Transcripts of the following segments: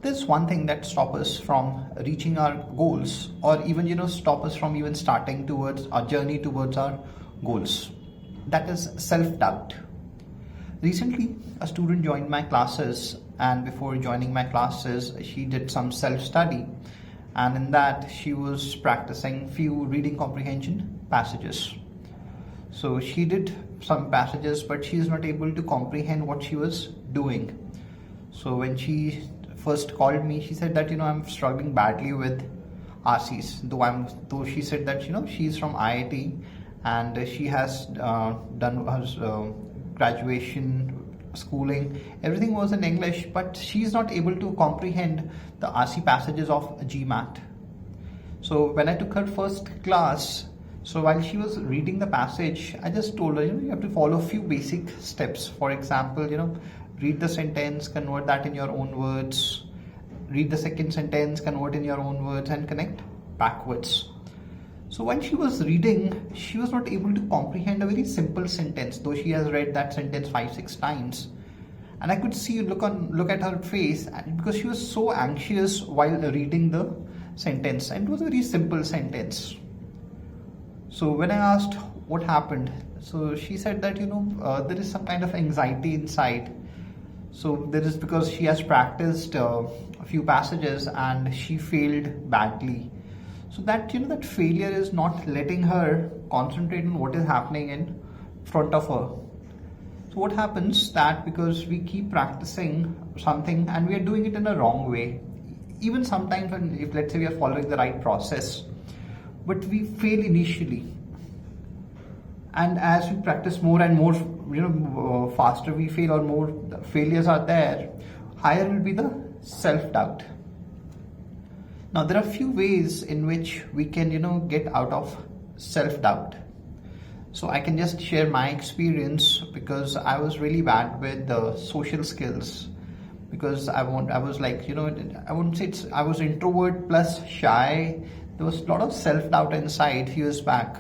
There's one thing that stops us from reaching our goals, or even stop us from even starting towards our journey towards our goals. That is self-doubt. Recently, a student joined my classes, and before joining my classes, she did some self-study, and in that she was practicing few reading comprehension passages. So she did some passages, but she is not able to comprehend what she was doing. So when she first called me, she said that I'm struggling badly with RCs. Though she said that she's from IIT and she has done her graduation schooling. Everything was in English, but she's not able to comprehend the RC passages of GMAT. So when I took her first class, so while she was reading the passage, I just told her, you have to follow a few basic steps. For example, read the sentence, convert that in your own words, read the second sentence, convert in your own words, and connect backwards. So when she was reading, she was not able to comprehend a very simple sentence, though she has read that sentence 5-6 times. And I could see look at her face, because she was so anxious while reading the sentence, and it was a very simple sentence. So when I asked what happened, so she said that there is some kind of anxiety inside. So there is, because she has practiced a few passages and she failed badly. So that that failure is not letting her concentrate on what is happening in front of her. So what happens that because we keep practicing something and we are doing it in a wrong way, even sometimes if let's say we are following the right process, but we fail initially, and as we practice more and more, faster we fail, or more failures are there, higher will be the self-doubt. Now there are few ways in which we can get out of self-doubt. So I can just share my experience, because I was really bad with the social skills, because I was like I wouldn't say I was introvert plus shy. There was a lot of self-doubt inside few years back,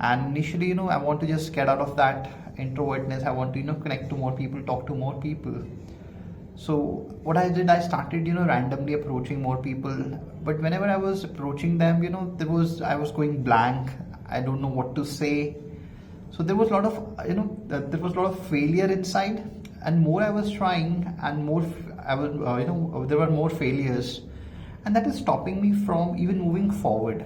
and initially I want to just get out of that introvertness. I want to connect to more people, talk to more people. So what I did, I started randomly approaching more people, but whenever I was approaching them, I was going blank. I don't know what to say. So there was a lot of failure inside, and more I was trying, and more I was there were more failures, and that is stopping me from even moving forward.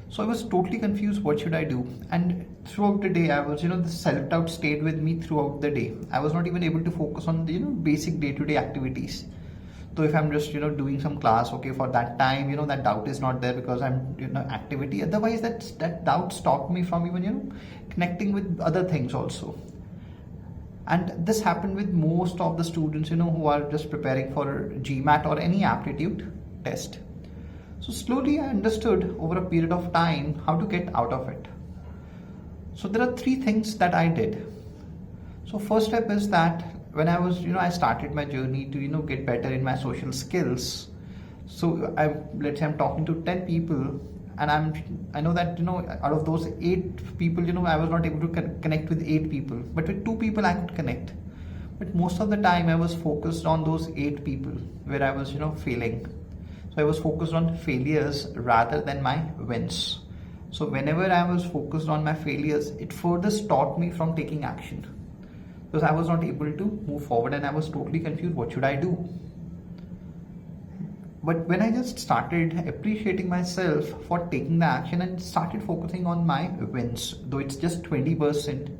So I was totally confused, what should I do? And throughout the day, I was the self-doubt stayed with me throughout the day. I was not even able to focus on the basic day-to-day activities. So if I'm just doing some class, okay, for that time that doubt is not there, because I'm activity. Otherwise that doubt stopped me from even connecting with other things also. And this happened with most of the students who are just preparing for GMAT or any aptitude test. So slowly I understood over a period of time how to get out of it. So there are 3 things that I did. So first step is that when I was I started my journey to get better in my social skills. So let's say I'm talking to 10 people, and I know that out of those 8 people I was not able to connect with 8 people, but with 2 people I could connect. But most of the time I was focused on those 8 people where I was failing. So I was focused on failures rather than my wins. So whenever I was focused on my failures, it further stopped me from taking action, because I was not able to move forward, and I was totally confused, what should I do? But when I just started appreciating myself for taking the action and started focusing on my wins, though it's just 20%,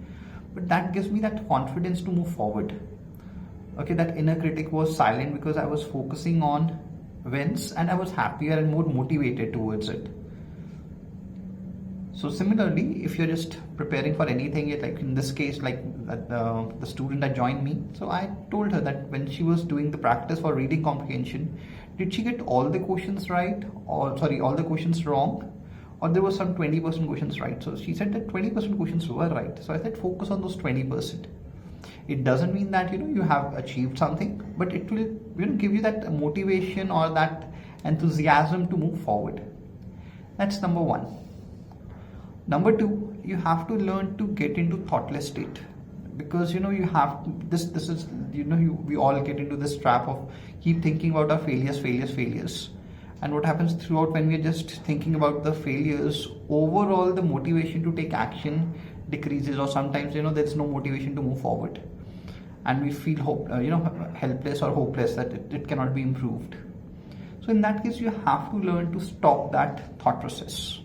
but that gives me that confidence to move forward. Okay, that inner critic was silent because I was focusing on wins, and I was happier and more motivated towards it. So similarly, if you're just preparing for anything, like in this case, like the student that joined me, so I told her that when she was doing the practice for reading comprehension, did she get all the questions right, or all the questions wrong, or there was some 20% questions right? So she said that 20% questions were right. So I said focus on those 20%. It doesn't mean that you have achieved something, but it will give you that motivation or that enthusiasm to move forward. That's number 1. Number 2, you have to learn to get into thoughtless state, because you have this is we all get into this trap of keep thinking about our failures. And what happens throughout when we're just thinking about the failures, overall the motivation to take action decreases, or sometimes there's no motivation to move forward, and we feel helpless or hopeless that it cannot be improved. So in that case, you have to learn to stop that thought process.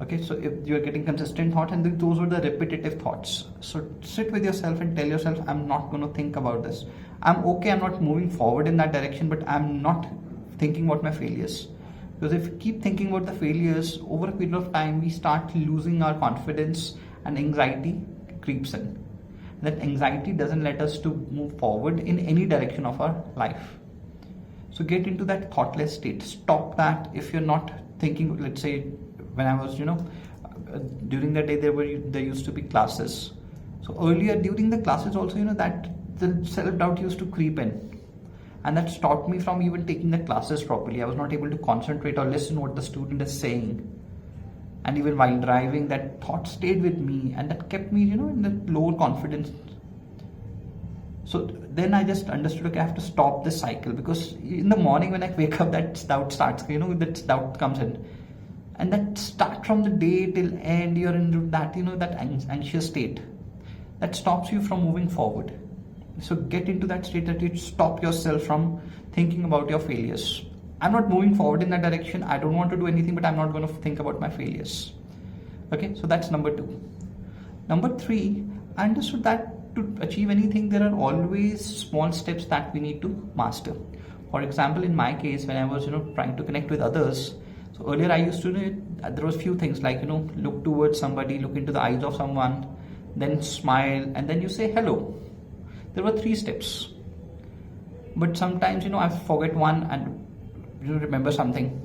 Okay, so if you're getting consistent thoughts, and those were the repetitive thoughts, so sit with yourself and tell yourself, I'm not going to think about this. I'm okay, I'm not moving forward in that direction, but I'm not thinking about my failures. Because if we keep thinking about the failures, over a period of time we start losing our confidence, and anxiety creeps in. That anxiety doesn't let us to move forward in any direction of our life. So get into that thoughtless state. Stop that. If you're not thinking, let's say when I was during the day there used to be classes. So earlier during the classes also that the self-doubt used to creep in, and that stopped me from even taking the classes properly. I was not able to concentrate or listen what the student is saying, and even while driving that thought stayed with me, and that kept me in the lower confidence. So then I just understood, okay, I have to stop this cycle, because in the morning when I wake up, that doubt starts, that doubt comes in, and that start from the day till end, you're in that that anxious state that stops you from moving forward. So get into that state that you stop yourself from thinking about your failures. I'm not moving forward in that direction, I don't want to do anything, but I'm not going to think about my failures. Okay, so that's number 2. Number 3, I understood that to achieve anything, there are always small steps that we need to master. For example, in my case, when I was trying to connect with others, so earlier I used to there was few things like look towards somebody, look into the eyes of someone, then smile, and then you say hello. There were 3 steps, but sometimes I forget one and remember something.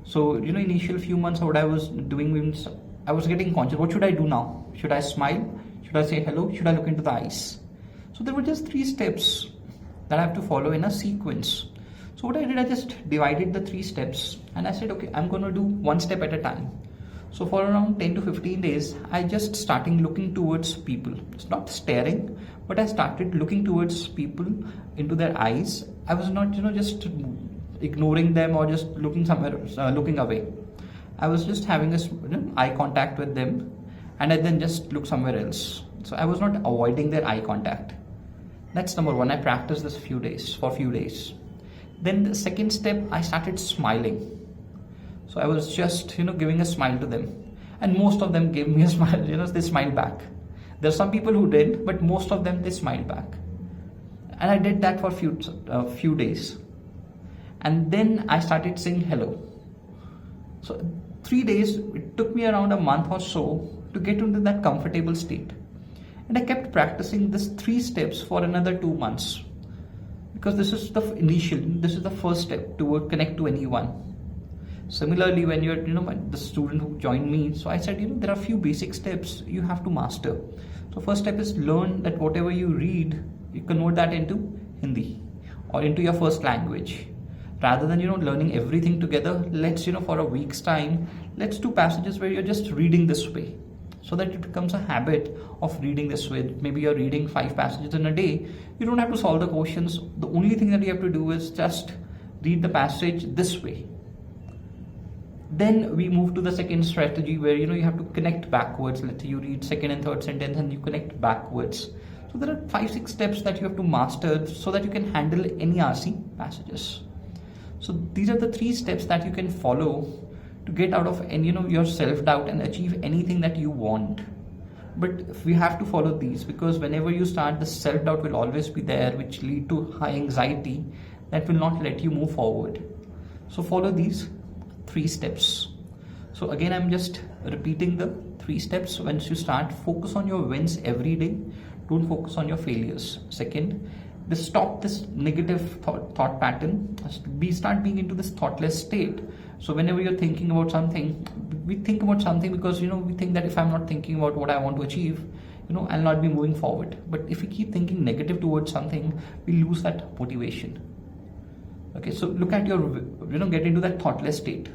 So initial few months what I was doing means I was getting conscious. What should I do now? Should I smile? Should I say hello? Should I look into the eyes? So there were just 3 steps that I have to follow in a sequence. So what I did, I just divided the 3 steps, and I said, okay, I'm going to do 1 step at a time. So for around 10 to 15 days, I just started looking towards people. It's not staring, but I started looking towards people into their eyes. I was not, just ignoring them or just looking somewhere, looking away. I was just having a eye contact with them, and I then just look somewhere else. So I was not avoiding their eye contact. That's number 1. I practiced this for a few days. Then the second step, I started smiling. So I was just giving a smile to them, and most of them gave me a smile. They smiled back. There are some people who didn't, but most of them, they smiled back. And I did that for a few days, and then I started saying hello. So 3 days, it took me around a month or so to get into that comfortable state, and I kept practicing this 3 steps for another 2 months, because this is the first step to connect to anyone. Similarly, when you're the student who joined me, so I said there are a few basic steps you have to master. So first step is learn that whatever you read, you convert that into Hindi or into your first language, rather than learning everything together. Let's for a week's time, let's do passages where you're just reading this way, so that it becomes a habit of reading this way. Maybe you're reading 5 passages in a day. You don't have to solve the questions. The only thing that you have to do is just read the passage this way. Then we move to the second strategy where you have to connect backwards. Let's say you read second and third sentence and you connect backwards. So there are 5-6 steps that you have to master so that you can handle any RC passages. So these are the 3 steps that you can follow to get out of any your self-doubt and achieve anything that you want. But we have to follow these, because whenever you start, the self-doubt will always be there, which lead to high anxiety that will not let you move forward. So follow these 3 steps. So again, I'm just repeating the 3 steps. Once you start, focus on your wins every day. Don't focus on your failures. Second, stop this negative thought pattern. Start being into this thoughtless state. So whenever you're thinking about something, we think about something because we think that if I'm not thinking about what I want to achieve, I'll not be moving forward. But if we keep thinking negative towards something, we lose that motivation. Okay, so look at your, get into that thoughtless state.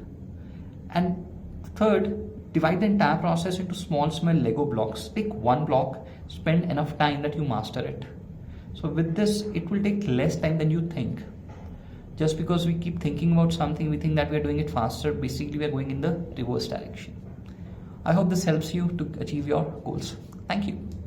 And third, divide the entire process into small Lego blocks. Take one block, spend enough time that you master it. So with this, it will take less time than you think. Just because we keep thinking about something, we think that we are doing it faster. Basically, we are going in the reverse direction. I hope this helps you to achieve your goals. Thank you.